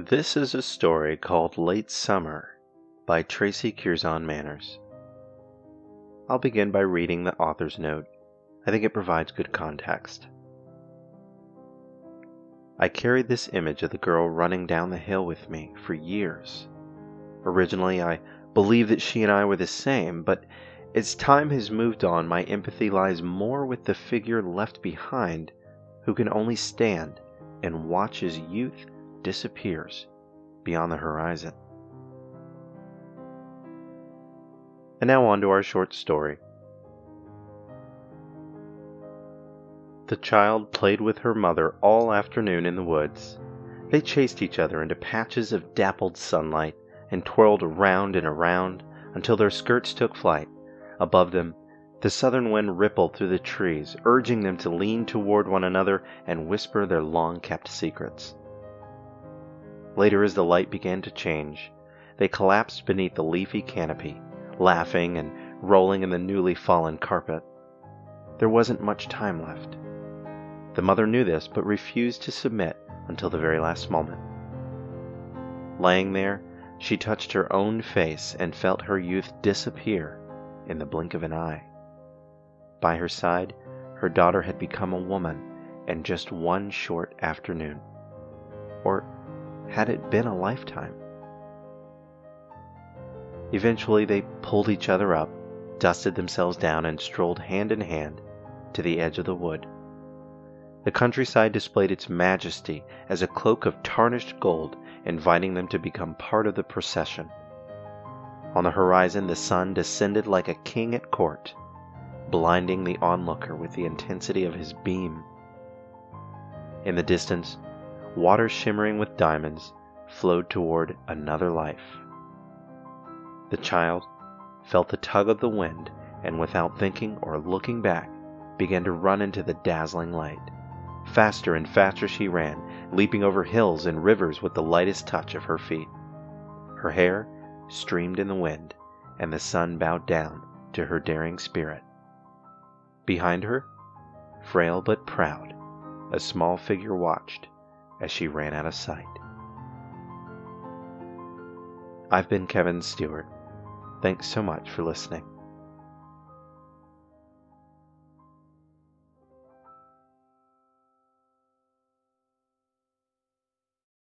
This is a story called Late Summer by Tracey Curzon-Manners. I'll begin by reading the author's note. I think it provides good context. I carried this image of the girl running down the hill with me for years. Originally, I believed that she and I were the same, but as time has moved on, my empathy lies more with the figure left behind who can only stand and watch as youth disappears beyond the horizon. And now on to our short story. The child played with her mother all afternoon in the woods. They chased each other into patches of dappled sunlight and twirled around and around until their skirts took flight. Above them, the southern wind rippled through the trees, urging them to lean toward one another and whisper their long-kept secrets. Later, as the light began to change, they collapsed beneath the leafy canopy, laughing and rolling in the newly fallen carpet. There wasn't much time left. The mother knew this, but refused to submit until the very last moment. Laying there, she touched her own face and felt her youth disappear in the blink of an eye. By her side, her daughter had become a woman in just one short afternoon. Or had it been a lifetime? Eventually, they pulled each other up, dusted themselves down, and strolled hand in hand to the edge of the wood. The countryside displayed its majesty as a cloak of tarnished gold, inviting them to become part of the procession. On the horizon, the sun descended like a king at court, blinding the onlooker with the intensity of his beam. In the distance, water shimmering with diamonds flowed toward another life. The child felt the tug of the wind and, without thinking or looking back, began to run into the dazzling light. Faster and faster she ran, leaping over hills and rivers with the lightest touch of her feet. Her hair streamed in the wind, and the sun bowed down to her daring spirit. Behind her, frail but proud, a small figure watched as she ran out of sight. I've been Kevin Stewart. Thanks so much for listening.